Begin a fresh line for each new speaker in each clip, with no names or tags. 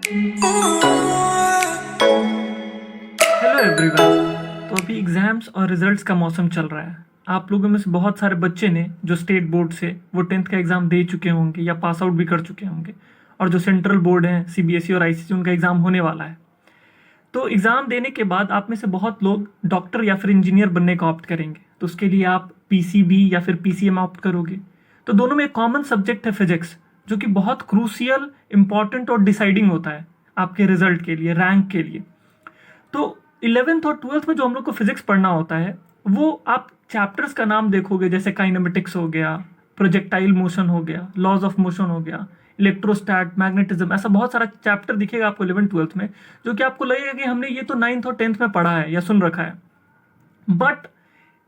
Hello everyone. तो अभी exams और रिजल्ट्स का मौसम चल रहा है। आप लोगों में से बहुत सारे बच्चे ने जो स्टेट बोर्ड से वो 10th का एग्ज़ाम दे चुके होंगे या पास आउट भी कर चुके होंगे, और जो सेंट्रल बोर्ड है सीबीएसई और आईसीएसई उनका एग्ज़ाम होने वाला है। तो एग्ज़ाम देने के बाद आप में से बहुत लोग डॉक्टर या फिर इंजीनियर बनने का ऑप्ट करेंगे, तो उसके लिए आप पीसीबी या फिर पीसीएम ऑप्ट करोगे। तो दोनों में एक कॉमन सब्जेक्ट है फिजिक्स, जो कि बहुत क्रूशियल, इंपॉर्टेंट और डिसाइडिंग होता है आपके रिजल्ट के लिए, रैंक के लिए। तो 11th और 12th में जो हम लोग को फिजिक्स पढ़ना होता है, वो आप चैप्टर्स का नाम देखोगे, जैसे काइनेमेटिक्स हो गया, प्रोजेक्टाइल मोशन हो गया, लॉज ऑफ मोशन हो गया, इलेक्ट्रोस्टैट, मैग्नेटिज्म, ऐसा बहुत सारा चैप्टर दिखेगा आपको 11th-12th में, जो कि आपको लगेगा कि हमने ये तो 9th और 10th में पढ़ा है या सुन रखा है। बट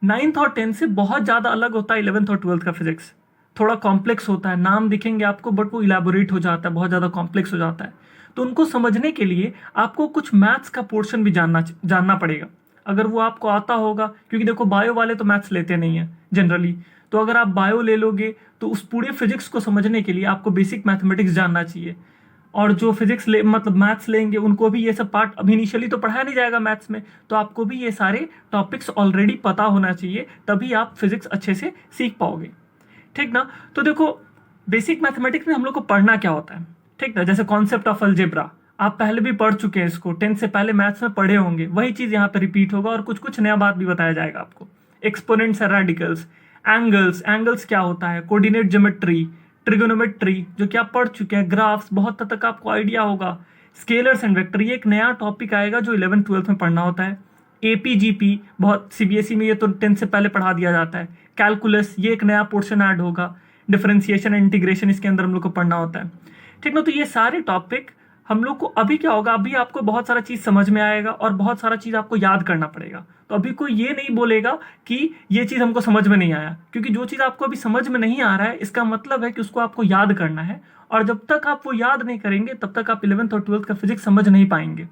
9th और 10th से बहुत ज़्यादा अलग होता है 11th और 12th का फिजिक्स। थोड़ा कॉम्प्लेक्स होता है, नाम दिखेंगे आपको बट वो इलेबोरेट हो जाता है, बहुत ज़्यादा कॉम्प्लेक्स हो जाता है। तो उनको समझने के लिए आपको कुछ मैथ्स का पोर्शन भी जानना पड़ेगा, अगर वो आपको आता होगा। क्योंकि देखो, बायो वाले तो मैथ्स लेते नहीं हैं जनरली। तो अगर आप बायो ले लोगे तो उस पूरे फिजिक्स को समझने के लिए आपको बेसिक मैथमेटिक्स जानना चाहिए। और जो फिजिक्स ले मतलब मैथ्स लेंगे, उनको भी ये सब पार्ट अभी इनिशियली तो पढ़ाया नहीं जाएगा मैथ्स में, तो आपको भी ये सारे टॉपिक्स ऑलरेडी पता होना चाहिए, तभी आप फिजिक्स अच्छे से सीख पाओगे। ठीक ना? तो देखो, बेसिक मैथमेटिक्स में हम लोग को पढ़ना क्या होता है, ठीक ना? जैसे कॉन्सेप्ट ऑफ अलजेब्रा आप पहले भी पढ़ चुके हैं, इसको 10th से पहले मैथ्स में पढ़े होंगे, वही चीज़ यहाँ पे रिपीट होगा और कुछ कुछ नया बात भी बताया जाएगा आपको। एक्सपोनेंट्स और रेडिकल्स, एंगल्स, एंगल्स क्या होता है, कोऑर्डिनेट ज्योमेट्री, ट्रिगोनोमेट्री जो कि आप पढ़ चुके हैं, ग्राफ्स बहुत हद तक आपको आइडिया होगा। स्केलर्स एंड वेक्टर, ये एक नया टॉपिक आएगा जो 11th-12th में पढ़ना होता है। एपीजीपी बहुत सीबीएसई में ये तो 10th से पहले पढ़ा दिया जाता है। कैलकुलस, ये एक नया पोर्शन ऐड होगा। डिफरेंशिएशन एंड इंटीग्रेशन इसके अंदर हम लोग को पढ़ना होता है। ठीक ना? तो ये सारे टॉपिक हम लोग को अभी क्या होगा, अभी आपको बहुत सारा चीज़ समझ में आएगा और बहुत सारा चीज़ आपको याद करना पड़ेगा। तो अभी कोई ये नहीं बोलेगा कि ये चीज़ हमको समझ में नहीं आया, क्योंकि जो चीज़ आपको अभी समझ में नहीं आ रहा है, इसका मतलब है कि उसको आपको याद करना है। और जब तक आप वो याद नहीं करेंगे, तब तक आप 11th और 12th का फिजिक्स समझ नहीं पाएंगे।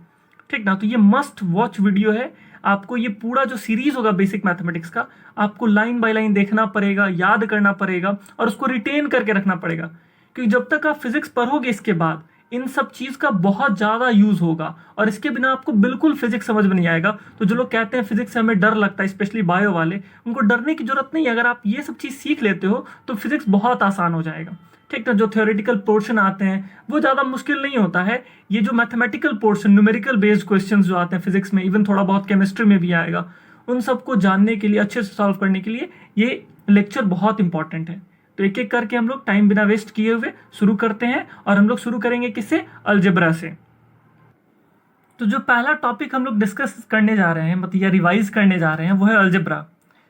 ठीक ना? तो ये मस्ट वॉच वीडियो है। आपको ये पूरा जो सीरीज होगा बेसिक मैथमेटिक्स का, आपको लाइन बाय लाइन देखना पड़ेगा, याद करना पड़ेगा और उसको रिटेन करके रखना पड़ेगा। क्योंकि जब तक आप फिजिक्स पढ़ोगे, इसके बाद इन सब चीज का बहुत ज्यादा यूज होगा, और इसके बिना आपको बिल्कुल फिजिक्स समझ में नहीं आएगा। तो जो लोग कहते हैं फिजिक्स से हमें डर लगता है, स्पेशली बायो वाले, उनको डरने की जरूरत नहीं है। अगर आप ये सब चीज सीख लेते हो तो फिजिक्स बहुत आसान हो जाएगा। ठीक ना? जो थ्योरेटिकल पोर्शन आते हैं वो ज़्यादा मुश्किल नहीं होता है। ये जो mathematical portion, numerical based questions जो आते हैं फिजिक्स में, इवन थोड़ा बहुत केमिस्ट्री में भी आएगा, उन सबको जानने के लिए, अच्छे से सॉल्व करने के लिए ये लेक्चर बहुत इंपॉर्टेंट है। तो एक एक करके हम लोग टाइम बिना वेस्ट किए हुए शुरू करते हैं, और हम लोग शुरू करेंगे किससे? अलजेब्रा से। तो जो पहला टॉपिक हम लोग डिस्कस करने जा रहे हैं, मतलब या रिवाइज करने जा रहे हैं, वो है अलजेब्रा।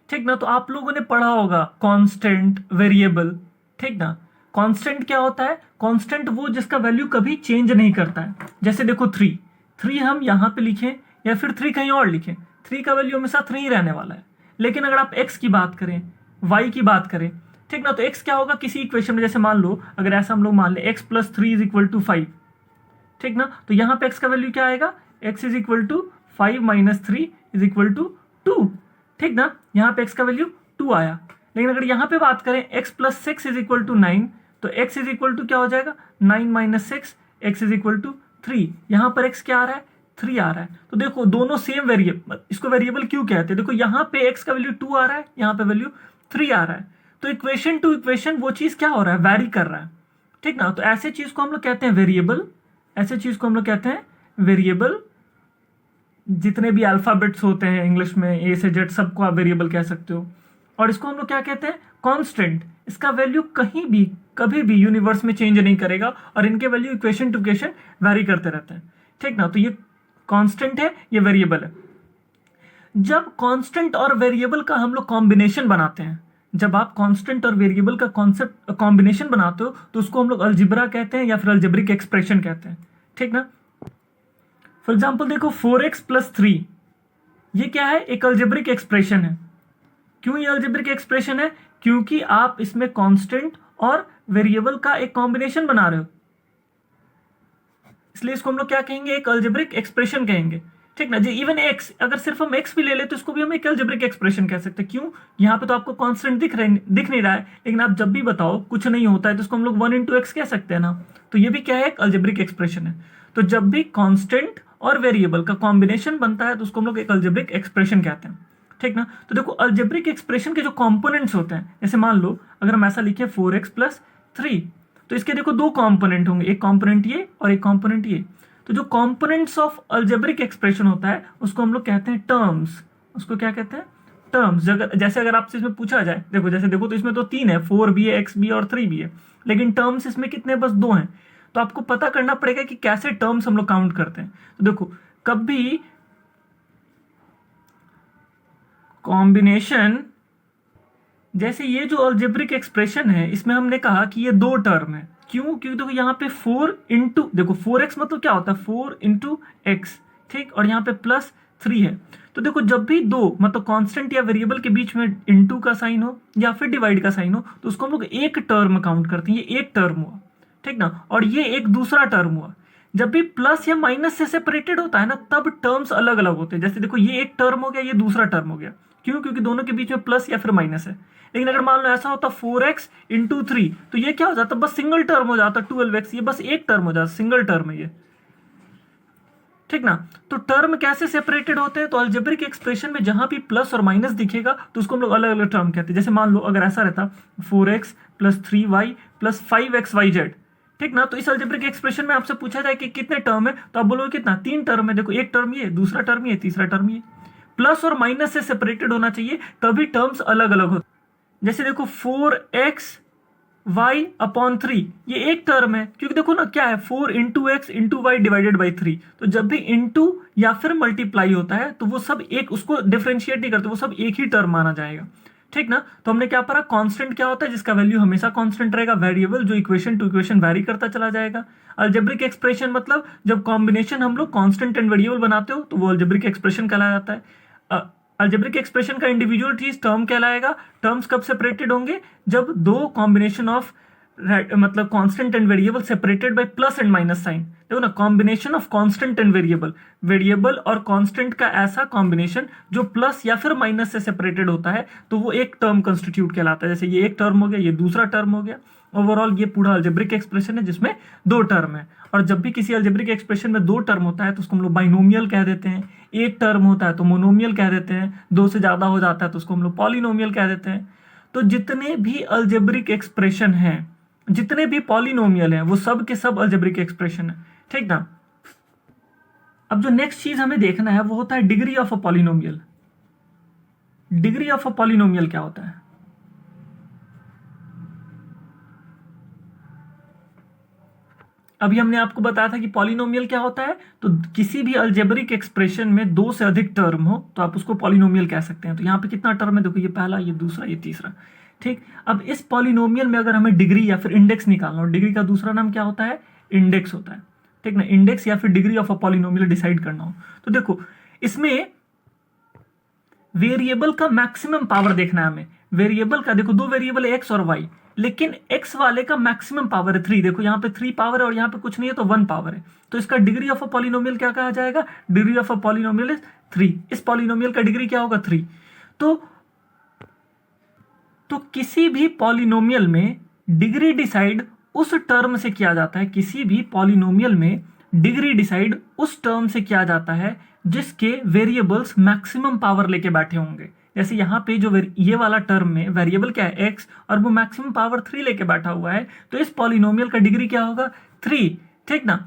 ठीक ना? तो आप लोगों ने पढ़ा होगा कांस्टेंट, वेरिएबल। ठीक ना? कांस्टेंट क्या होता है? कांस्टेंट वो जिसका वैल्यू कभी चेंज नहीं करता है। जैसे देखो, 3 3 हम यहाँ पे लिखें या फिर 3 कहीं और लिखें, 3 का वैल्यू हमेशा 3 ही रहने वाला है। लेकिन अगर आप x की बात करें, y की बात करें, ठीक ना, तो x क्या होगा किसी इक्वेशन में, जैसे मान लो, अगर ऐसा हम लोग मान ले x + 3 = 5। ठीक ना? तो यहाँ पे x का वैल्यू क्या आएगा? x = 5 - 3 = 2। ठीक ना? यहाँ पे x का वैल्यू 2 आया। लेकिन अगर यहाँ पे बात करें x + 6 = 9, तो x क्या हो जाएगा? 9 - 6, x = 3। यहाँ पर x क्या आ रहा है? 3 आ रहा है। तो देखो, दोनों सेम वेरिएबल, इसको वेरिएबल क्यों कहते हैं? देखो, यहाँ पे x का वैल्यू 2 आ रहा है, यहाँ पे वैल्यू 3 आ रहा है। तो इक्वेशन टू इक्वेशन वो चीज़ क्या हो रहा है? वैरी कर रहा है। ठीक ना? तो ऐसे चीज़ को हम लोग कहते हैं वेरिएबल। ऐसे चीज़ को हम लोग कहते हैं वेरिएबल। जितने भी अल्फ़ाबेट्स होते हैं इंग्लिश में, ए से जेड, सबको आप वेरिएबल कह सकते हो। और इसको हम लोग क्या कहते हैं? कांस्टेंट। इसका वैल्यू कहीं भी, कभी भी यूनिवर्स में चेंज नहीं करेगा, और इनके value equation to equation vary करते रहते हैं। ठीक ना? तो ये कांस्टेंट है, ये वेरिएबल है। जब कांस्टेंट और वेरिएबल का हम लोग कॉम्बिनेशन बनाते हैं, जब आप कांस्टेंट और वेरिएबल का कॉन्सेप्ट कॉम्बिनेशन बनाते हो, तो उसको हम लोग अलजेब्रा कहते हैं या फिर अलजेब्रिक एक्सप्रेशन कहते हैं। ठीक ना? फॉर एग्जाम्पल देखो, 4x + 3, ये क्या है? एक अलजेब्रिक एक्सप्रेशन है। क्यों ये अलजेब्रिक एक्सप्रेशन है? क्योंकि आप इसमें कांस्टेंट और वेरिएबल का एक कॉम्बिनेशन बना रहे हो, इसलिए इसको हम लोग क्या कहेंगे? एक अलजेब्रिक एक्सप्रेशन कहेंगे। ठीक ना जी। इवन एक्स, अगर सिर्फ हम एक्स भी ले ले तो इसको भी हम एक अलजेब्रिक एक्सप्रेशन कह सकते हैं। क्यों? यहाँ पे तो आपको कांस्टेंट दिख नहीं रहा है, लेकिन आप जब भी बताओ कुछ नहीं होता है तो इसको हम लोग 1 इंटू एक्स कह सकते हैं ना। तो ये भी क्या है, एक अलजेब्रिक एक्सप्रेशन है। तो जब भी कांस्टेंट और वेरिएबल का कॉम्बिनेशन बनता है तो उसको हम लोग एक अलजेब्रिक एक्सप्रेशन कहते हैं। ठीक ना। तो देखो अलजेब्रिक एक्सप्रेशन के जो कंपोनेंट्स होते हैं, जैसे मान लो अगर हम ऐसा लिखे 4x प्लस 3, तो इसके देखो दो कंपोनेंट होंगे, एक कंपोनेंट ये और एक कंपोनेंट ये। तो जो कंपोनेंट्स ऑफ अलजेब्रिक एक्सप्रेशन होता है उसको हम लोग कहते हैं टर्म्स। उसको क्या कहते हैं? टर्म्स। जैसे अगर आपसे इसमें पूछा जाए, देखो तो इसमें तो 3 है, 4 भी है, x भी है और 3 भी है, लेकिन टर्म्स इसमें कितने? बस 2 हैं। तो आपको पता करना पड़ेगा कि कैसे टर्म्स हम लोग काउंट करते हैं। तो देखो कभी कॉम्बिनेशन, जैसे ये जो अलजेब्रिक एक्सप्रेशन है इसमें हमने कहा कि ये 2 टर्म है। क्यों? क्योंकि देखो यहाँ पे 4 इंटू, देखो 4x मतलब क्या होता है? 4 इंटू एक्स, ठीक। और यहाँ पे प्लस 3 है। तो देखो जब भी दो मतलब कांस्टेंट या वेरिएबल के बीच में इंटू का साइन हो या फिर डिवाइड का साइन हो तो उसको हम लोग एक टर्म काउंट करते हैं। ये एक टर्म हुआ, ठीक ना। और ये एक दूसरा टर्म हुआ। जब भी प्लस या माइनस से सेपरेटेड होता है ना, तब टर्म्स अलग अलग होते हैं। जैसे देखो ये एक टर्म हो गया, ये दूसरा टर्म हो गया। क्यों? क्योंकि दोनों के बीच में प्लस या फिर माइनस है। लेकिन अगर मान लो ऐसा होता 4x इंटू 3, तो ये क्या हो जाता? बस सिंगल टर्म हो जाता 12x। ये बस एक टर्म हो जाता, सिंगल टर्म है ये, ठीक ना। तो टर्म कैसे सेपरेटेड होते हैं? तो अलजेब्रिक एक्सप्रेशन में जहां भी प्लस और माइनस दिखेगा तो उसको हम लोग अलग अलग टर्म कहते हैं। जैसे मान लो अगर ऐसा रहता 4x plus 3y plus 5xyz, ठीक ना। तो इस अलजेब्रिक एक्सप्रेशन में आपसे पूछा जाए कि कितने टर्म है, तो आप बोलोगे कितना? 3 टर्म है। देखो एक टर्म ये, दूसरा टर्म ये, तीसरा टर्म ये। प्लस और माइनस से सेपरेटेड होना चाहिए, तभी टर्म्स अलग अलग होते। जैसे देखो 4x y अपॉन 3, ये एक टर्म है। क्योंकि देखो ना क्या है, 4 into x into y divided by 3। तो जब भी इंटू या फिर मल्टीप्लाई होता है तो वो सब एक, उसको डिफरेंशिएट नहीं करते, वो सब एक ही टर्म माना जाएगा, ठीक ना। तो हमने क्या पढ़ा? कांस्टेंट क्या होता है? जिसका वैल्यू हमेशा कांस्टेंट रहेगा। वेरिएबल जो इक्वेशन टू इक्वेशन वैरी करता चला जाएगा। अलजेब्रिक एक्सप्रेशन मतलब जब कॉम्बिनेशन हम लोग कांस्टेंट एंड वेरिएबल बनाते हो तो वो अलजेब्रिक एक्सप्रेशन कहलाया जाता है। अलजेब्रिक एक्सप्रेशन का इंडिविजुअल चीज टर्म कहलाएगा। टर्म्स कब सेपरेटेड होंगे? जब दो कॉम्बिनेशन ऑफ मतलब constant and variable separated by plus and minus sign. देखो ना, combination of constant and variable, variable और कांस्टेंट का ऐसा कॉम्बिनेशन जो प्लस या फिर माइनस से सेपरेटेड होता है तो वो एक टर्म कंस्टिट्यूट कहलाता है। जैसे ये एक टर्म हो गया, ये दूसरा टर्म हो गया। ओवरऑल ये पूरा अलजेब्रिक एक्सप्रेशन है जिसमें 2 टर्म है। और जब भी किसी अलजेब्रिक एक्सप्रेशन में 2 टर्म होता है तो उसको हम लोग बाइनोमियल कह देते हैं। एक टर्म होता है तो मोनोमियल कह देते हैं। 2 से ज्यादा हो जाता है तो उसको हम लोग पॉलिनोमियल कह देते हैं। तो जितने भी अलजेब्रिक एक्सप्रेशन हैं, जितने भी पॉलिनोमियल हैं, वो सब के सब अलजेब्रिक एक्सप्रेशन है, ठीक ना। अब जो नेक्स्ट चीज हमें देखना है वो होता है degree of a polynomial. Degree of a polynomial क्या होता है? अभी हमने आपको बताया था कि पॉलिनोमियल क्या होता है। तो किसी भी अलजेब्रिक एक्सप्रेशन में 2 से अधिक टर्म हो तो आप उसको पॉलिनोमियल कह सकते हैं। तो यहाँ पे कितना टर्म है? देखो ये पहला, ये दूसरा, ये तीसरा, ठीक। अब इस पॉलिनोमियल में अगर हमें डिग्री या फिर इंडेक्स निकालना हो, डिग्री का दूसरा नाम क्या होता है? इंडेक्स होता है, ठीक ना। इंडेक्स या फिर degree of a polynomial decide करना हो तो देखो इसमें वेरिएबल का मैक्सिमम पावर देखना है हमें। वेरिएबल का देखो 2 वेरिएबल है एक्स और वाई, लेकिन एक्स वाले का मैक्सिमम पावर है 3। देखो यहाँ पे 3 पावर है और यहाँ पे कुछ नहीं है तो 1 पावर है। तो इसका डिग्री ऑफ अ पॉलिनोमियल क्या कहा जाएगा? Degree of a polynomial is 3। इस पॉलिनोमियल का डिग्री क्या होगा? 3। तो किसी भी पॉलिनोमियल में डिग्री डिसाइड उस टर्म से किया जाता है। किसी भी पॉलिनोमियल में डिग्री डिसाइड उस टर्म से किया जाता है जिसके वेरिएबल्स मैक्सिमम पावर लेके बैठे होंगे। जैसे यहाँ पे जो ये वाला टर्म में वेरिएबल क्या है? x, और वो मैक्सिमम पावर 3 लेके बैठा हुआ है, तो इस पॉलिनोमियल का डिग्री क्या होगा? 3, ठीक ना।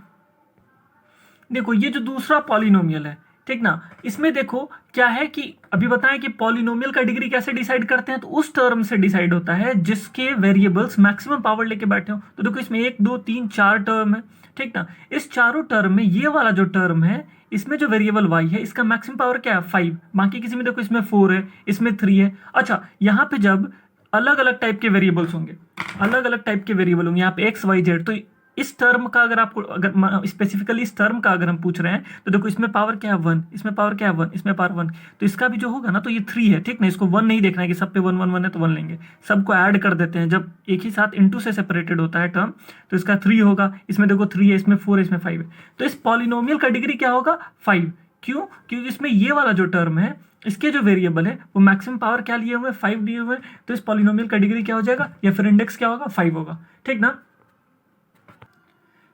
देखो ये जो दूसरा पॉलिनोमियल है, ठीक ना, इसमें देखो क्या है कि अभी बताएं कि पॉलिनोमियल का डिग्री कैसे डिसाइड करते हैं। तो उस टर्म से डिसाइड होता है जिसके वेरिएबल्स मैक्सिमम पावर लेके बैठे हो। तो देखो इसमें 1 2 3 4 टर्म है, ठीक ना। इस चारों टर्म में ये वाला जो टर्म है, इसमें जो वेरिएबल y है इसका मैक्सिमम पावर क्या है? 5। बाकी किसी में देखो इसमें 4 है, इसमें 3 है। अच्छा, यहाँ पे जब अलग अलग टाइप के वेरिएबल्स होंगे, अलग अलग टाइप के वेरिएबल होंगे यहाँ पे x y z, तो इस टर्म का अगर आपको, अगर स्पेसिफिकली इस टर्म का अगर हम पूछ रहे हैं तो देखो इसमें पावर क्या है? 1, इसमें पावर क्या है? 1, इसमें पावर 1। तो इसका भी जो होगा ना तो ये 3 है, ठीक ना। इसको 1 नहीं देखना है कि सब पे 1 1 1 है तो 1 लेंगे। सबको ऐड कर देते हैं। जब एक ही साथ इंटू से सेपरेटेड होता है टर्म तो इसका 3 होगा। इसमें देखो 3 है, इसमें 4 है, इसमें 5 है। तो इस पॉलिनोमियल का डिग्री क्या होगा? 5। क्यों? क्योंकि इसमें ये वाला जो टर्म है, इसके जो वेरिएबल है वो मैक्सिमम पावर क्या लिए हुए, 5 दिए हुए, तो इस पॉलिनोमियल का डिग्री क्या हो जाएगा, या फिर इंडेक्स क्या होगा, 5 होगा। ठीक ना?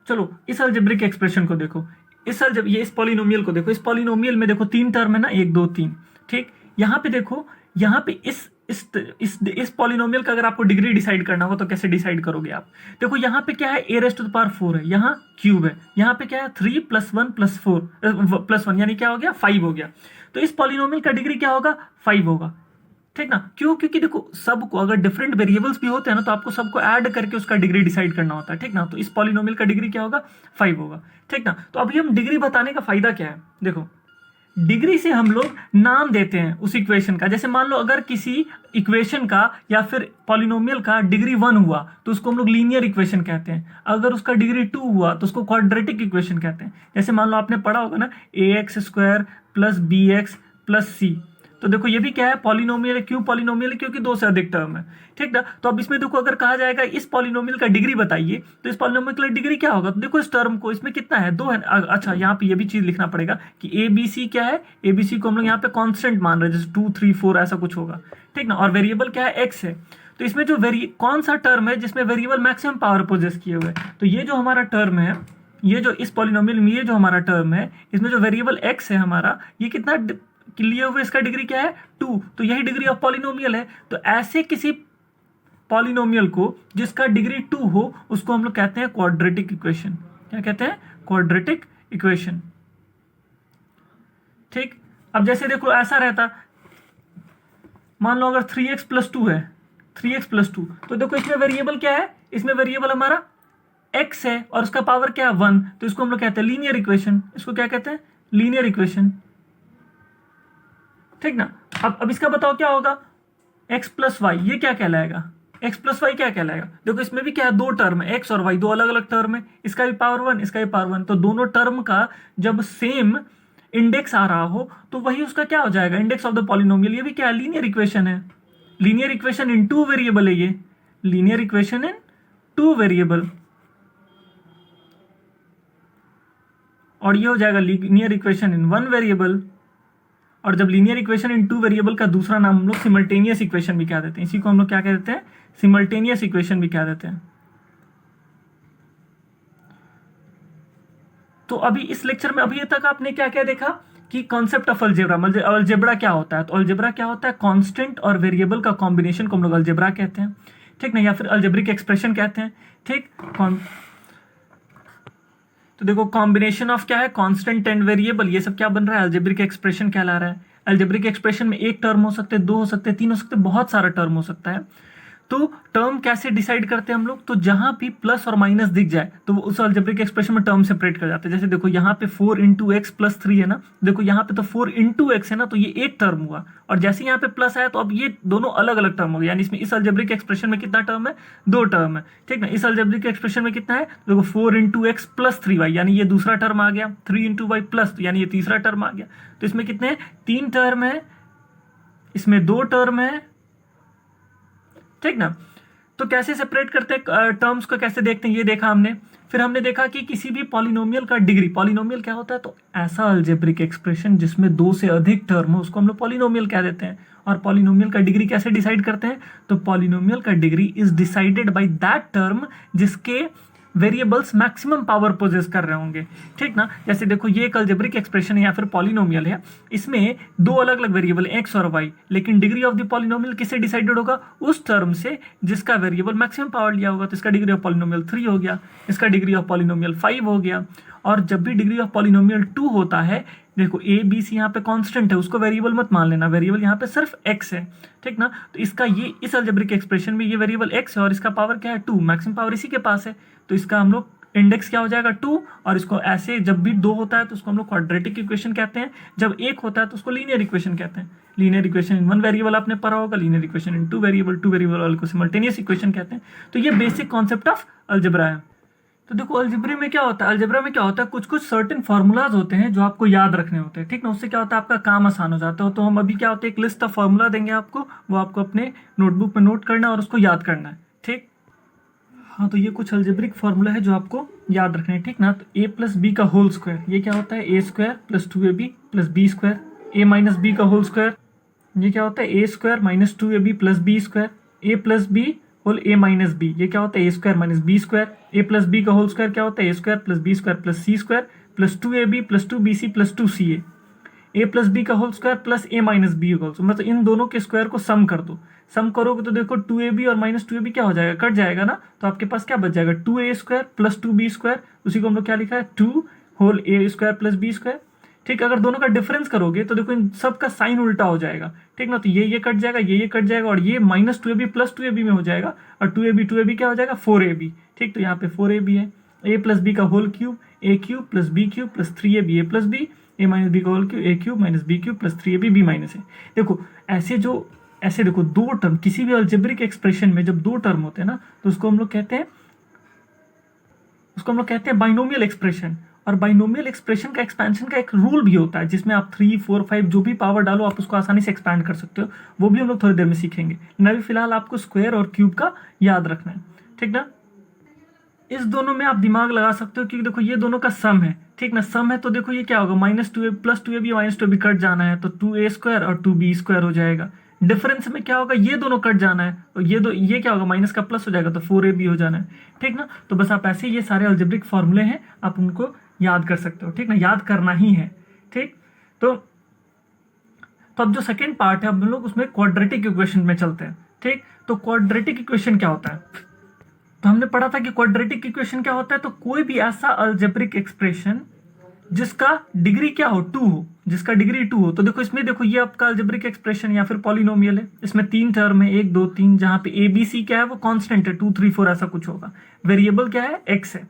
चलो इस अलजेब्रिक एक्सप्रेशन को देखो, इस पॉलिनोमियल को देखो। इस पॉलिनोमियल में देखो 3 टर्म है ना, 1 2 3। ठीक, यहाँ पे देखो, यहाँ पे इस पॉलिनोमियल का अगर आपको डिग्री डिसाइड करना हो तो कैसे डिसाइड करोगे आप? देखो यहाँ पे क्या है, a raise to the power 4 है, यहाँ क्यूब है, यहाँ पे क्या है 3 + 1 + 4 +1 यानी क्या हो गया, 5 हो गया। तो इस पॉलिनोमियल का डिग्री क्या होगा, 5 होगा। ठीक ना? क्यों? क्योंकि देखो सबको अगर डिफरेंट वेरिएबल्स भी होते हैं ना तो आपको सबको ऐड करके उसका डिग्री डिसाइड करना होता है। ठीक ना? तो इस पॉलिनोमियल का डिग्री क्या होगा, 5 होगा। ठीक ना? तो अभी हम डिग्री बताने का फायदा क्या है, देखो डिग्री से हम लोग नाम देते हैं उस इक्वेशन का। जैसे मान लो अगर किसी इक्वेशन का या फिर पॉलिनोमियल का डिग्री 1 हुआ तो उसको हम लोग लीनियर इक्वेशन कहते हैं। अगर उसका डिग्री 2 हुआ तो उसको क्वाड्रेटिक इक्वेशन कहते हैं। जैसे मान लो आपने पढ़ा होगा ना, ax² + bx + c। तो देखो ये भी क्या है, पॉलिनोमियल है। क्यों पॉलिनोमियल है? क्योंकि 2 से अधिक टर्म है। ठीक ना? तो अब इसमें देखो अगर कहा जाएगा इस पॉलिनोमियल का डिग्री बताइए, तो इस पॉलिनोमियल का डिग्री क्या होगा? तो देखो इस टर्म को, इसमें कितना है, 2 है। अच्छा यहाँ पे ये भी चीज लिखना पड़ेगा कि ए बी सी क्या है, ए बी सी को हम लोग यहाँ पे कांस्टेंट मान रहे हैं, जैसे 2 3 4 ऐसा कुछ होगा। ठीक ना? और वेरिएबल क्या है, एक्स है। तो इसमें जो कौन सा टर्म है जिसमें वेरिएबल मैक्सिमम पावर पोजेस किए हुए, तो ये जो हमारा टर्म है, ये जो इस पॉलिनोमियल में ये जो हमारा टर्म है, इसमें जो वेरिएबल एक्स है हमारा, ये कितना लिए हुए, इसका डिग्री क्या है, 2। तो यही डिग्री ऑफ पॉलिनोमियल है। तो ऐसे किसी पॉलिनोमियल को जिसका डिग्री 2 हो उसको हम लोग कहते हैं क्वाड्रेटिक इक्वेशन। क्या कहते हैं? Quadratic equation. ठीक, अब जैसे देखो ऐसा रहता, मान लो अगर 3x + 2 है, 3x + 2, तो देखो इसमें वेरिएबल क्या है, इसमें वेरिएबल हमारा x है और उसका पावर क्या है, 1। तो इसको हम लोग कहते हैं लीनियर इक्वेशन। इसको क्या कहते हैं, लीनियर इक्वेशन। ठीक ना? अब इसका बताओ क्या होगा, x + y, ये क्या कहलाएगा, x + y क्या कहलाएगा? देखो इसमें भी क्या है, 2 टर्म है, x और y, 2 अलग अलग टर्म है। इसका भी पावर 1, इसका भी पावर 1। तो दोनों टर्म का जब सेम इंडेक्स आ रहा हो तो वही उसका क्या हो जाएगा, इंडेक्स ऑफ द पॉलिनोमियल। ये भी क्या है, लीनियर इक्वेशन है। लीनियर इक्वेशन इन 2 वेरिएबल है ये, लीनियर इक्वेशन इन 2 वेरिएबल। और ये हो जाएगा लीनियर इक्वेशन इन 1 वेरिएबल। और जब लीनियर इक्वेशन इन 2 वेरिएबल का दूसरा नाम हम लोग सिमल्टेनियस इक्वेशन भी कह देते हैं। इसी को हम लोग क्या कह देते हैं, सिमल्टेनियस इक्वेशन भी कह देते हैं। तो अभी इस लेक्चर में अभी तक आपने क्या क्या देखा कि कॉन्सेप्ट ऑफ अलजेब्रा, मतलब अलजेब्रा क्या होता है। तो अलजेब्रा क्या होता है, कांस्टेंट और वेरिएबल का कॉम्बिनेशन को हम लोग अलजेब्रा कहते हैं। ठीक ना? या फिर अलजेब्रिक एक्सप्रेशन कहते हैं। ठीक, तो देखो कॉम्बिनेशन ऑफ क्या है, कांस्टेंट एंड वेरिएबल, ये सब क्या बन रहा है, अलजेब्रिक एक्सप्रेशन कहला रहा है। अलजेब्रिक एक्सप्रेशन में 1 टर्म हो सकते हैं, 2 हो सकते हैं, 3 हो सकते हैं, बहुत सारा टर्म हो सकता है। तो टर्म कैसे डिसाइड करते हैं हम लोग, तो जहां भी प्लस और माइनस दिख जाए तो वो उस अलजेब्रिक एक्सप्रेशन में टर्म सेपरेट कर जाते हैं। जैसे देखो यहाँ पे 4 × x + 3 है ना, देखो यहाँ पे तो 4 × x है ना, तो ये एक टर्म हुआ। और जैसे यहाँ पे प्लस आया तो अब ये दोनों अलग अलग टर्म हो गए। यानी इसमें इस अलजेब्रिक एक्सप्रेशन में कितना टर्म है, 2 टर्म है। ठीक ना? इस अलजेब्रिक एक्सप्रेशन में कितना है, देखो 4 × x + 3y, यानी ये दूसरा टर्म आ गया। 3 × y +, यानी ये तीसरा टर्म आ गया। तो इसमें कितने हैं, 3 टर्म है, इसमें 2 टर्म है। ठीक ना? तो कैसे सेपरेट करते हैं टर्म्स को, कैसे देखते हैं, ये देखा हमने। फिर हमने देखा कि किसी भी पॉलिनोमियल का डिग्री, पॉलिनोमियल क्या होता है, तो ऐसा अलजेब्रिक एक्सप्रेशन जिसमें 2 से अधिक टर्म हो उसको हम लोग पॉलिनोमियल कह देते हैं। और पॉलिनोमियल का डिग्री कैसे डिसाइड करते हैं, तो पॉलिनोमियल का degree is decided by that term जिसके वेरिएबल्स मैक्सिमम पावर पोजेस कर रहे होंगे। ठीक ना? जैसे देखो ये एक अलजेब्रिक एक्सप्रेशन है या फिर पॉलिनोमियल है, इसमें 2 अलग अलग वेरिएबल x और y, लेकिन डिग्री ऑफ द पॉलिनोमियल किससे डिसाइडेड होगा, उस टर्म से जिसका वेरिएबल मैक्सिमम पावर लिया होगा। तो इसका डिग्री ऑफ पॉलिनोमियल 3 हो गया, इसका डिग्री ऑफ पॉलिनोमियल 5 हो गया। और जब भी डिग्री ऑफ पॉलिनोमियल 2 होता है, देखो a b c यहाँ पे कांस्टेंट है, उसको वेरिएबल मत मान लेना, वेरिएबल यहाँ पे सिर्फ x है। ठीक ना? तो इसका ये इस अलजेब्रिक एक्सप्रेशन में ये वेरिएबल x है और इसका पावर क्या है, 2, मैक्सिमम पावर इसी के पास है। तो इसका हम लोग इंडेक्स क्या हो जाएगा, 2। और इसको ऐसे जब भी 2 होता है तो उसको हम लोग क्वाड्रेटिक इक्वेशन कहते हैं, जब 1 होता है तो उसको लीनियर इक्वेशन कहते हैं। लीनियर इक्वेशन इन 1 वेरिएबल आपने पढ़ा होगा, linear equation in 2 variable, 2 variable वाले को सिमल्टेनियस इक्वेशन कहते हैं। तो ये बेसिक कॉन्सेप्ट ऑफ अलजेब्रा है। तो देखो अलजेब्रा में क्या होता है, अलजेब्रा में क्या होता है, कुछ कुछ सर्टेन फार्मूलाज होते हैं जो आपको याद रखने होते हैं। ठीक ना? उससे क्या होता है, आपका काम आसान हो जाता है। तो हम अभी क्या होता है, एक लिस्ट ऑफ फार्मूला देंगे आपको, वो आपको अपने नोटबुक में नोट करना है और उसको याद करना है। ठीक, हाँ, तो ये कुछ अलजेब्रिक फार्मूला है जो आपको याद रखना है, ठीक ना। तो ए प्लस बी का होल स्क्वायर ये क्या होता है, A square plus 2ab plus B square. A minus B का होल स्क्वायर ये क्या होता है, A square minus 2ab plus B square. A plus B whole A minus B ये क्या होता है, A square minus B square. A plus B का होल स्क्वायर क्या होता है, A square plus B square plus C square plus 2ab plus 2bc plus 2ca। A plus B का whole square plus ए minus B का whole square, मतलब इन दोनों के square को सम कर दो। सम करोगे तो देखो 2ab और माइनस 2ab क्या हो जाएगा, कट जाएगा ना। तो आपके पास क्या बच जाएगा, 2a square plus 2b square, उसी को हम लोग क्या लिखा है, 2 होल ए स्क्वायर प्लस बी स्क्वायर। ठीक, अगर दोनों का डिफरेंस करोगे तो देखो इन सब का साइन उल्टा हो जाएगा, ठीक ना। तो ये कट जाएगा, ये कट जाएगा, और ये माइनस 2ab प्लस 2ab में हो जाएगा, और 2ab क्या हो जाएगा, 4ab। ठीक, तो यहाँ पे 4ab है। ए प्लस बी का whole cube, A cube plus B cube plus 3ab A plus B, A minus B का whole cube, A cube minus B cube plus 3ab B minus A. देखो ऐसे देखो दो term किसी भी algebraic expression में जब दो टर्म होते हैं ना, तो उसको हम लोग कहते हैं बाइनोमियल एक्सप्रेशन। और बाइनोमियल एक्सप्रेशन का एक्सपेंशन का एक रूल भी होता है, जिसमें आप 3, 4, 5 जो भी पावर डालो आप उसको आसानी से एक्सपैंड कर सकते हो। वो भी हम लोग थोड़ी देर में सीखेंगे। लेकिन अभी फिलहाल आपको स्क्वायर और क्यूब का याद रखना है, ठीक ना। इस दोनों में आप दिमाग लगा सकते हो, क्योंकि देखो ये दोनों का सम है, ठीक ना। सम है तो देखो ये क्या होगा, minus 2a plus 2ab minus 2ab cut जाना है, तो 2a स्क्वायर और 2b स्क्वायर हो जाएगा। डिफरेंस में क्या होगा, ये दोनों कट जाना है, और ये क्या होगा, माइनस का प्लस हो जाएगा, तो 4ab हो जाना है, ठीक ना। तो बस आप ऐसे ये सारे अलजेब्रिक फॉर्मूले हैं, आप उनको याद कर सकते हो, ठीक ना। याद करना ही है, ठीक। तो अब जो सेकेंड पार्ट है, अब हम लोग उसमें क्वाड्रेटिक इक्वेशन में चलते हैं, ठीक। तो क्वाड्रेटिक इक्वेशन क्या होता है, तो हमने पढ़ा था कि क्वाड्रेटिक इक्वेशन क्या होता है, तो कोई भी ऐसा अलजेब्रिक एक्सप्रेशन जिसका डिग्री क्या हो, 2 हो, जिसका डिग्री 2 हो। तो देखो इसमें देखो ये आपका अलजेब्रिक एक्सप्रेशन या फिर पॉलिनोमियल है, इसमें 3 टर्म है, 1, 2, 3, जहां पे ए बी सी क्या है, वो कांस्टेंट है, 2, 3, 4 ऐसा कुछ होगा। वेरिएबल क्या है, एक्स है,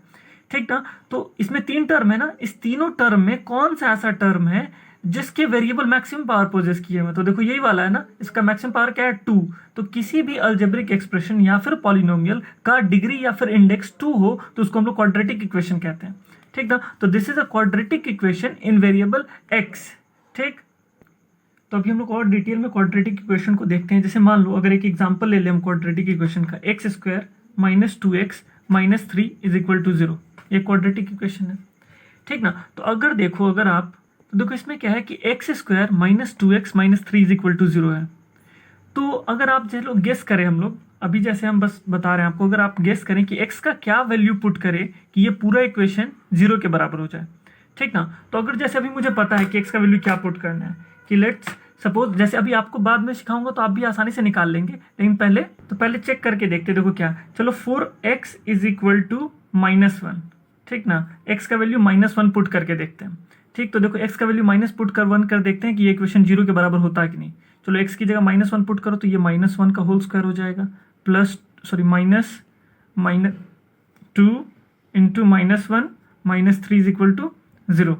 ठीक ना। तो इसमें 3 टर्म है ना, इस तीनों टर्म में कौन सा ऐसा टर्म है जिसके वेरिएबल मैक्सिमम पावर पोजेस किए हुए, तो देखो यही वाला है ना, इसका मैक्सिमम पावर क्या है, 2। तो किसी भी अलजेब्रिक एक्सप्रेशन या फिर पॉलिनोमियल का डिग्री या फिर इंडेक्स 2 हो तो उसको हम लोग क्वाड्रेटिक इक्वेशन कहते हैं, ठीक ना। तो this is a quadratic equation in variable x, ठीक। तो अभी हम लोग और डिटेल में क्वाड्रेटिक इक्वेशन को देखते हैं। जैसे मान लो अगर एक एग्जांपल ले लें हम क्वाड्रेटिक इक्वेशन का, x square minus 2x minus 3 is equal to 0, ये क्वाड्रेटिक इक्वेशन है, ठीक ना। तो अगर देखो आप, तो देखो इसमें क्या है कि x square minus 2x minus 3 is equal to 0 है। तो अगर आप जैसे लोग गेस करें, हम लोग अभी जैसे हम बस बता रहे हैं आपको, अगर आप गेस करें कि x का क्या वैल्यू पुट करें कि ये पूरा इक्वेशन 0 के बराबर हो जाए, ठीक ना। तो अगर जैसे अभी मुझे पता है कि x का वैल्यू क्या पुट करना है, कि लेट्स सपोज, जैसे अभी आपको बाद में सिखाऊंगा तो आप भी आसानी से निकाल लेंगे, लेकिन पहले चेक करके देखते देखो क्या। चलो 4x इज इक्वल टू -1, ठीक ना। x का वैल्यू -1 पुट करके देखते हैं, ठीक। तो देखो x का वैल्यू माइनस पुट कर 1 कर देखते हैं कि ये इक्वेशन 0 के बराबर होता है कि नहीं। चलो x की जगह -1 पुट करो तो ये -1 का होल स्क्वायर हो जाएगा, minus 2 into -1 minus 3 is equal to 0,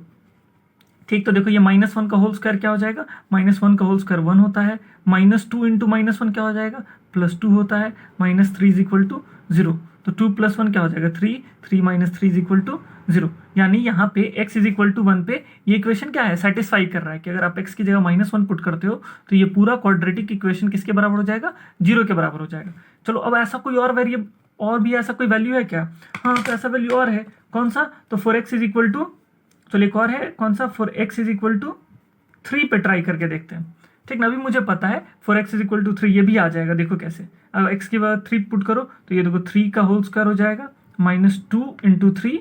ठीक। तो देखो ये -1 का होल स्क्वायर क्या हो जाएगा, -1 का होल स्क्वायर 1 होता है, -2 इंटू -1 क्या हो जाएगा, +2 होता है, -3 इज इक्वल टू 0। तो 2 + 1 क्या हो जाएगा, 3, 3 - 3 इज इक्वल टू 0। यानी यहाँ पे x इज इक्वल टू 1 पे ये इक्वेशन क्या है, सेटिस्फाई कर रहा है कि अगर आप x की जगह -1 पुट करते हो तो ये पूरा क्वाड्रेटिक इक्वेशन किसके बराबर हो जाएगा, 0 के बराबर हो जाएगा। चलो अब ऐसा कोई और वेरिएबल और भी ऐसा कोई वैल्यू है क्या, हाँ तो ऐसा वैल्यू और है, कौन सा, तो 4x इज इक्वल टू, चलो एक और है, कौन सा, 4x इज इक्वल टू 3 पे ट्राई करके देखते हैं, ठीक ना। अभी मुझे पता है 4x इज इक्वल टू 3, ये भी आ जाएगा। देखो कैसे, अगर x की बाद 3 पुट करो तो ये देखो 3 का होल स्क्वायर हो जाएगा, -2 इंटू 3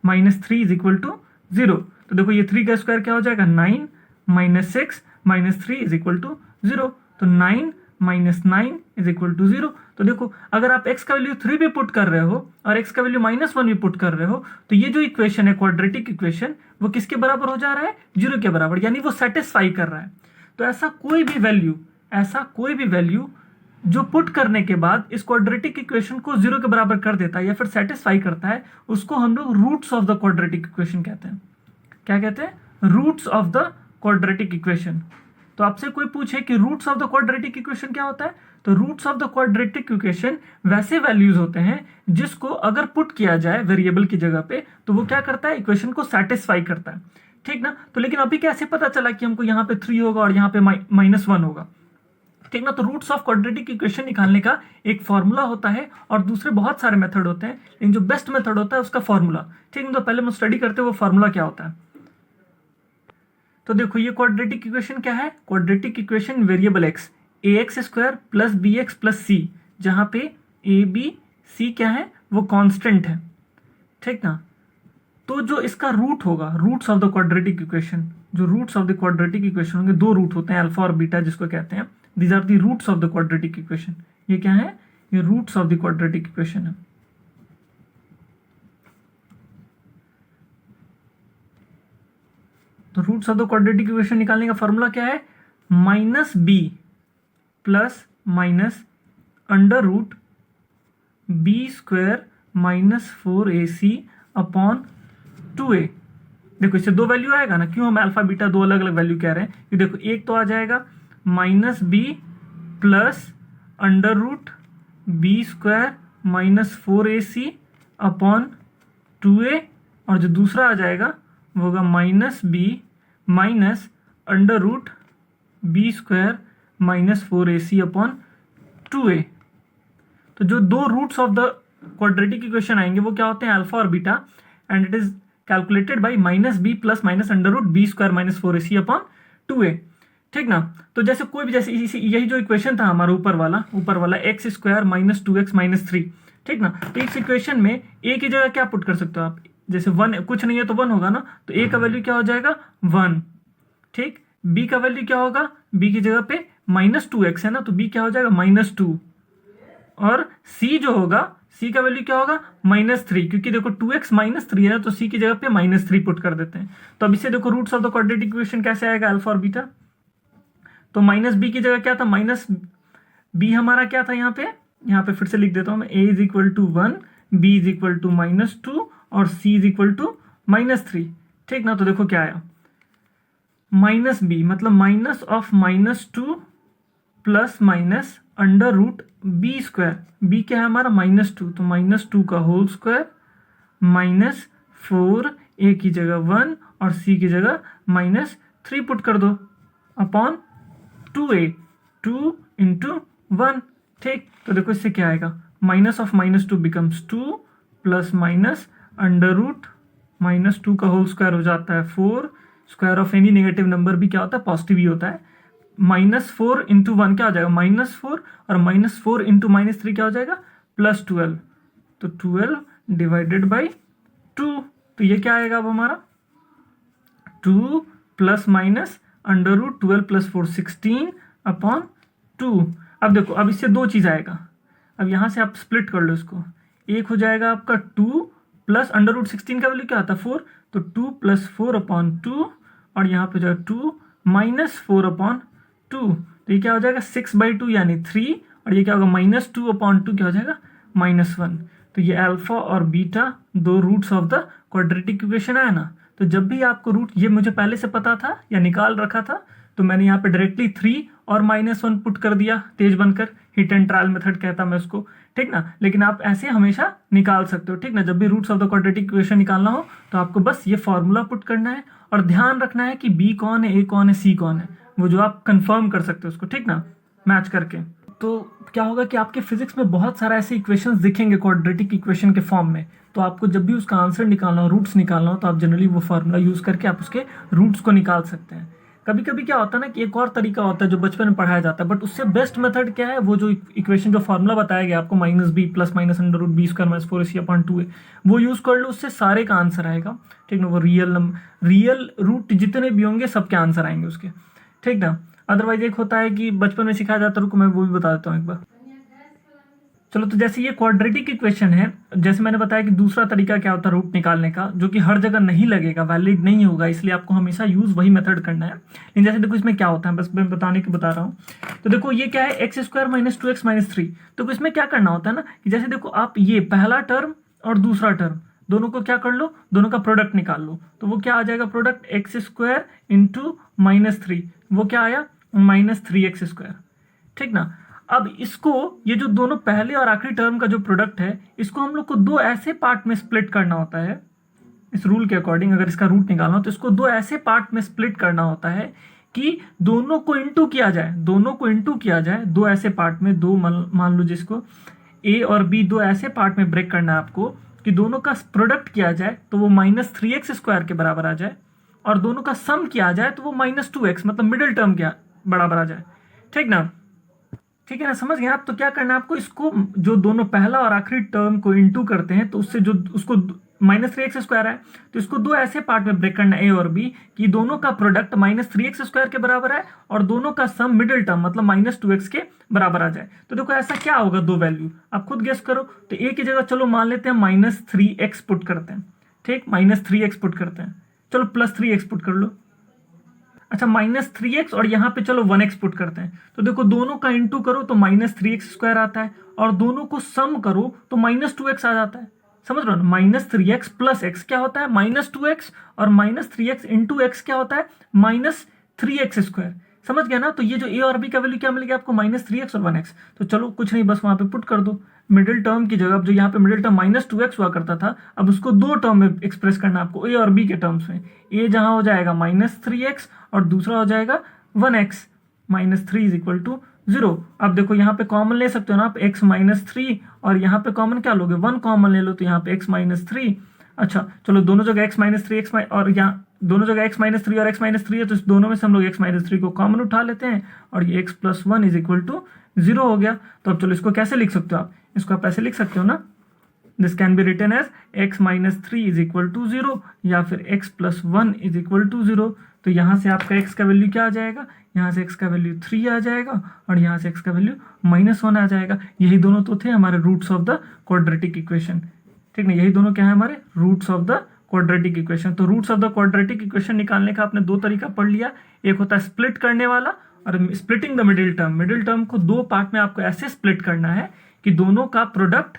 -3 इज इक्वल टू 0। तो देखो ये 3 का स्क्वायर क्या हो जाएगा, 9 -6 -3 इज इक्वल टू 0। तो 9 - 9 इज इक्वल टू 0। तो देखो अगर आप x का वैल्यू 3 भी पुट कर रहे हो और x का वैल्यू -1 भी पुट कर रहे हो, तो ये जो इक्वेशन है क्वाड्रेटिक इक्वेशन, वो किसके बराबर हो जा रहा है, 0 के बराबर, यानी वो सेटिस्फाई कर रहा है। तो ऐसा कोई भी वैल्यू जो पुट करने के बाद इस क्वाड्रेटिक इक्वेशन को 0 के बराबर कर देता है या फिर सेटिस्फाई करता है, उसको हम लोग roots of the quadratic equation कहते हैं। क्या कहते हैं, roots of the quadratic equation. तो आपसे कोई पूछे कि roots of the quadratic equation क्या होता है, तो roots of the quadratic equation वैसे वैल्यूज होते हैं जिसको अगर पुट किया जाए वेरिएबल की जगह पे तो वो क्या करता है, इक्वेशन को सेटिस्फाई करता है, ठीक ना। तो लेकिन अभी कैसे पता चला कि हमको यहाँ पे 3 होगा और यहाँ पे -1 होगा, ठीक ना। तो रूट्स ऑफ क्वाड्रेटिक इक्वेशन निकालने का एक फॉर्मूला होता है और दूसरे बहुत सारे मेथड होते हैं, लेकिन जो बेस्ट मेथड होता है उसका फॉर्मूला, ठीक है। तो पहले हम स्टडी करते हैं वो फॉर्मूला क्या होता है। तो देखो ये क्वाड्रेटिक इक्वेशन क्या है, quadratic equation variable X ax² plus bx plus C, जहां पे a b c क्या है वो कांस्टेंट है, ठीक ना। तो जो इसका रूट होगा, roots of the quadratic equation, जो roots of the quadratic equation होंगे, दो रूट होते हैं अल्फा और बीटा जिसको कहते हैं, these are the roots of the quadratic equation. ये क्या है, ये roots of the quadratic equation है। तो roots of the quadratic equation निकालने का फॉर्मूला क्या है, minus b plus minus under root b square minus 4ac upon 2a। देखो इससे दो वैल्यू आएगा ना, क्यों हम अल्फा बीटा दो अलग अलग वैल्यू कह रहे हैं, कि देखो एक तो आ जाएगा minus b plus under root b square minus 4ac upon 2a, और जो दूसरा आ जाएगा वो होगा minus b minus under root b square minus 4ac upon 2a। तो जो दो roots of the quadratic equation आएंगे वो क्या होते हैं, अल्फा और beta, and it is calculated by minus b plus minus under root b square minus 4ac upon 2a, ठीक ना। तो जैसे कोई भी, जैसे यही जो इक्वेशन था हमारा ऊपर वाला x square minus 2x minus 3, ठीक ना। तो इस इक्वेशन में a की जगह क्या पुट कर सकते हो आप, जैसे 1 कुछ नहीं है तो 1 होगा ना, तो a का वैल्यू क्या हो जाएगा 1, ठीक। b का वैल्यू क्या होगा, b की जगह पे माइनस 2x है ना, तो b क्या हो जाएगा -2, और c जो होगा, c का वैल्यू क्या होगा -3, क्योंकि देखो 2x -3 है तो c की जगह पे -3 पुट कर देते हैं। तो अब इससे देखो roots of the quadratic equation कैसे आएगा, अल्फा और बीटा। तो माइनस बी की जगह क्या था, माइनस बी हमारा क्या था, यहाँ पे फिर से लिख देता हूं मैं, a is equal to 1, b is equal to -2 और c इज इक्वल टू -3, ठीक ना। तो देखो क्या आया, माइनस बी मतलब minus of -2 plus minus under root b square, b क्या है हमारा -2, तो -2 का होल स्क्वायर माइनस 4, ए की जगह 1 और सी की जगह -3 पुट कर दो अपॉन 2a, 2 इंटू 1, ठीक। तो देखो इससे क्या आएगा, minus of -2 becomes 2 plus minus under root -2 का होल स्क्वायर हो जाता है 4, square of any negative number भी क्या होता है, पॉजिटिव ही होता है। -4 इंटू 1 क्या हो जाएगा -4, और -4 इंटू -3 क्या हो जाएगा +12, तो 12 डिवाइडेड बाई 2, तो ये क्या आएगा अब हमारा 2 plus minus under root 12 plus 4 16 upon 2। अब देखो अब इससे दो चीज आएगा, अब यहां से आप स्प्लिट कर लो इसको, एक हो जाएगा आपका 2 प्लस अंडर रूट 16 का वैल्यू क्या आता है 4, तो 2 प्लस 4 अपॉन 2, और यहाँ पे जाएगा 2 माइनस 4 अपॉन 2, तो ये क्या हो जाएगा 6/2 यानी 3, और ये क्या होगा -2 अपॉन 2 क्या हो जाएगा -1। तो ये अल्फा और बीटा दो roots of the quadratic equation है ना। तो जब भी आपको रूट, ये मुझे पहले से पता था या निकाल रखा था, तो मैंने यहाँ पे डायरेक्टली 3 और -1 पुट कर दिया तेज बनकर, हिट एंड ट्रायल मेथड कहता मैं उसको, ठीक ना। लेकिन आप ऐसे हमेशा निकाल सकते हो, ठीक ना। जब भी roots of the quadratic equation निकालना हो तो आपको बस ये फॉर्मूला पुट करना है, और ध्यान रखना है कि बी कौन है, ए कौन है, सी कौन है, वो जो आप कंफर्म कर सकते हो उसको, ठीक ना, मैच करके। तो क्या होगा कि आपके फिजिक्स में बहुत सारा ऐसे इक्वेशंस दिखेंगे क्वाड्रेटिक इक्वेशन के फॉर्म में, तो आपको जब भी उसका आंसर निकालना हो, रूट्स निकालना हो, तो आप जनरली वो फार्मूला यूज करके आप उसके रूट्स को निकाल सकते हैं। कभी कभी क्या होता है ना कि एक और तरीका होता है जो बचपन में पढ़ाया जाता है, बट उससे बेस्ट मेथड क्या है, वो जो इक्वेशन जो फार्मूला बताया गया आपको -b plus minus under root b square minus 4ac upon 2a, वो यूज कर लो, उससे सारे का आंसर आएगा, ठीक ना। वो रियल रूट जितने भी होंगे सबके आंसर आएंगे उसके, ठीक ना। अदरवाइज एक होता है कि बचपन में सिखाया जाता है, रुको मैं वो भी बता देता हूँ एक बार। चलो, तो जैसे ये क्वाड्रेटिक इक्वेशन है, जैसे मैंने बताया कि दूसरा तरीका क्या होता है रूट निकालने का, जो कि हर जगह नहीं लगेगा, वैलिड नहीं होगा, इसलिए आपको हमेशा यूज वही मेथड करना है। लेकिन जैसे देखो इसमें क्या होता है, बस मैं बताने के बता रहा हूँ। तो देखो ये क्या है, x² माइनस 2x माइनस 3, तो इसमें क्या करना होता है ना कि जैसे देखो आप ये पहला टर्म और दूसरा टर्म दोनों को क्या कर लो, दोनों का प्रोडक्ट निकाल लो, तो वो क्या आ जाएगा प्रोडक्ट x² इंटू -3, वो क्या आया -3x², ठीक ना। अब इसको, ये जो दोनों पहले और आखिरी टर्म का जो प्रोडक्ट है, इसको हम लोग को दो ऐसे पार्ट में स्प्लिट करना होता है, इस रूल के अकॉर्डिंग अगर इसका रूट निकालना हो तो इसको दो ऐसे पार्ट में स्प्लिट करना होता है कि दोनों को इंटू किया जाए, दोनों को इंटू किया जाए दो ऐसे पार्ट में, दो मान लो जिसको ए और बी दो ऐसे पार्ट में ब्रेक करना है आपको कि दोनों का प्रोडक्ट किया जाए तो वो -3x² के बराबर आ जाए, और दोनों का सम किया जाए तो वो -2x मतलब मिडिल टर्म के बराबर आ जाए। ठीक ना, ठीक है ना, समझ गए आप। तो क्या करना है आपको, इसको जो दोनों पहला और आखिरी टर्म को इंटू करते हैं तो उससे जो उसको -3x² है तो इसको दो ऐसे पार्ट में ब्रेक करना है ए और बी कि दोनों का प्रोडक्ट -3x² के बराबर है और दोनों का सम मिडिल टर्म मतलब -2x के बराबर आ जाए। तो देखो ऐसा क्या होगा, दो वैल्यू आप खुद गेस करो। तो ए की जगह चलो मान लेते हैं -3x पुट करते हैं, ठीक, -3x पुट करते हैं, चलो +3x पुट कर लो। अच्छा -3x और यहाँ पे चलो 1x पुट करते हैं, तो देखो दोनों का इंटू करो तो -3x² आता है और दोनों को सम करो तो -2x आ जाता है। समझ रहे हो ना, -3x + x क्या होता है -2x और -3x इंटू x क्या होता है -3x²। समझ गया ना। तो ये जो ए और बी का वैल्यू क्या मिलेगा आपको -3x और 1x। तो चलो कुछ नहीं, बस वहां पे पुट कर दो मिडिल टर्म की जगह। अब जो यहाँ पे मिडिल टर्म -2x हुआ करता था, अब उसको दो टर्म में एक्सप्रेस करना आपको ए और बी के टर्म्स में। ए जहां हो जाएगा -3x और दूसरा हो जाएगा 1x, -3 = 0। अब देखो यहाँ पे कॉमन ले सकते हो ना आप x -3 और यहाँ पे कॉमन क्या लोगे 1 कॉमन ले लो तो यहाँ पे x -3। अच्छा चलो दोनों जगह x -3 और यहाँ दोनों जगह x -3 और x -3 है तो इस दोनों में से हम लोग x -3 को कॉमन उठा लेते हैं और ये x + 1 = 0 हो गया। तो अब चलो इसको कैसे लिख सकते हो आप, इसको आप ऐसे लिख सकते हो ना, this can be written as x -3 = 0 या फिर x + 1 = 0। तो यहाँ से आपका x का वैल्यू क्या आ जाएगा, यहाँ से x का वैल्यू 3 आ जाएगा और यहाँ से x का वैल्यू -1 आ जाएगा। यही दोनों तो थे हमारे roots of the quadratic equation. ठीक ना, यही दोनों क्या है हमारे roots of the quadratic equation. तो roots of the quadratic equation निकालने का आपने दो तरीका पढ़ लिया, एक होता है स्प्लिट करने वाला और splitting the middle term. Middle term को दो पार्ट में आपको ऐसे स्प्लिट करना है कि दोनों का प्रोडक्ट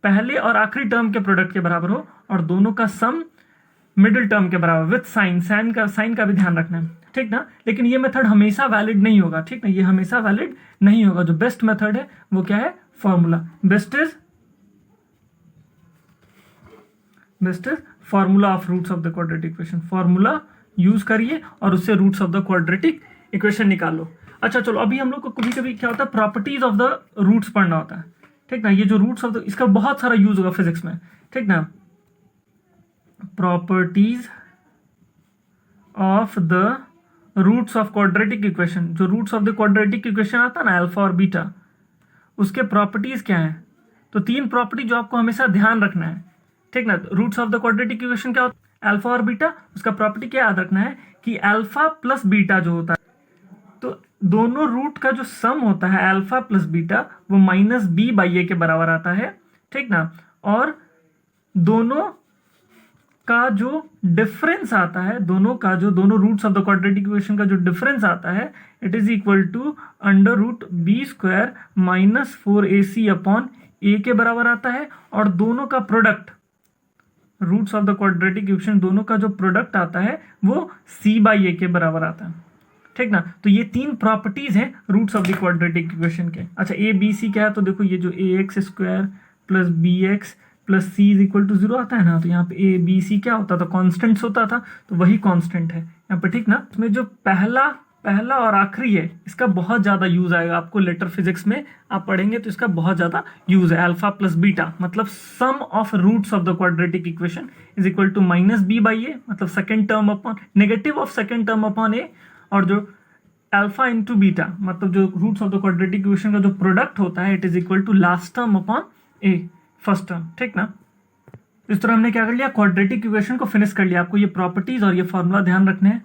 पहले और आखिरी टर्म के प्रोडक्ट के बराबर हो और दोनों का सम मिडिल टर्म के बराबर विद साइन। साइन का भी ध्यान रखना है, ठीक ना। लेकिन ये मेथड हमेशा वैलिड नहीं होगा, ठीक ना, ये हमेशा वैलिड नहीं होगा। जो बेस्ट मेथड है वो क्या है, formula. Best is formula of roots of the quadratic equation. Formula use करिए और उससे roots of the quadratic equation निकालो। अच्छा चलो, अभी हम लोग को कभी कभी क्या होता है, प्रॉपर्टीज ऑफ द रूट्स पढ़ना होता है, ठीक ना। ये जो रूट्स ऑफ द, इसका बहुत सारा यूज होगा फिजिक्स में, ठीक ना। Properties of the roots of quadratic equation, जो roots of the quadratic equation आता है ना अल्फा और बीटा, उसके प्रॉपर्टीज क्या है। तो तीन प्रॉपर्टी जो आपको हमेशा ध्यान रखना है, ठीक ना। Roots of the quadratic equation क्या होता है, अल्फा और बीटा। उसका प्रॉपर्टी क्या याद रखना है कि अल्फा प्लस बीटा जो होता है, तो दोनों रूट का जो सम होता है अल्फा प्लस बीटा वो -b/a के बराबर आता है, ठीक ना। और दोनों का जो डिफरेंस आता है, दोनों roots of the quadratic equation का जो डिफरेंस आता है, it is equal to √b² - 4ac/a के बराबर आता है। और दोनों का product, roots of the quadratic equation दोनों का जो प्रोडक्ट आता है वो c/a के बराबर आता है, ठीक ना। तो ये तीन प्रॉपर्टीज हैं roots of the quadratic equation के। अच्छा a b c क्या है, तो देखो ये जो ax² + bx + c = 0 आता है ना, तो यहाँ पे a b c क्या होता था, कॉन्स्टेंट्स होता था, तो वही कॉन्स्टेंट है यहाँ पे, ठीक ना। इसमें जो पहला और आखिरी है इसका बहुत ज्यादा यूज आएगा आपको लेटर फिजिक्स में, आप पढ़ेंगे तो इसका बहुत ज्यादा यूज है। अल्फा प्लस बीटा मतलब sum of roots of the quadratic equation is equal to -b/a मतलब second term upon negative of second term upon a, और जो अल्फा इंटू बीटा मतलब जो roots of the quadratic equation का जो product होता है, it is equal to last term upon a first term, ठीक ना। इस तरह हमने क्या कर लिया, क्वाड्रेटिक इक्वेशन को फिनिश कर लिया। आपको ये प्रॉपर्टीज और ये फॉर्मूला ध्यान रखने हैं।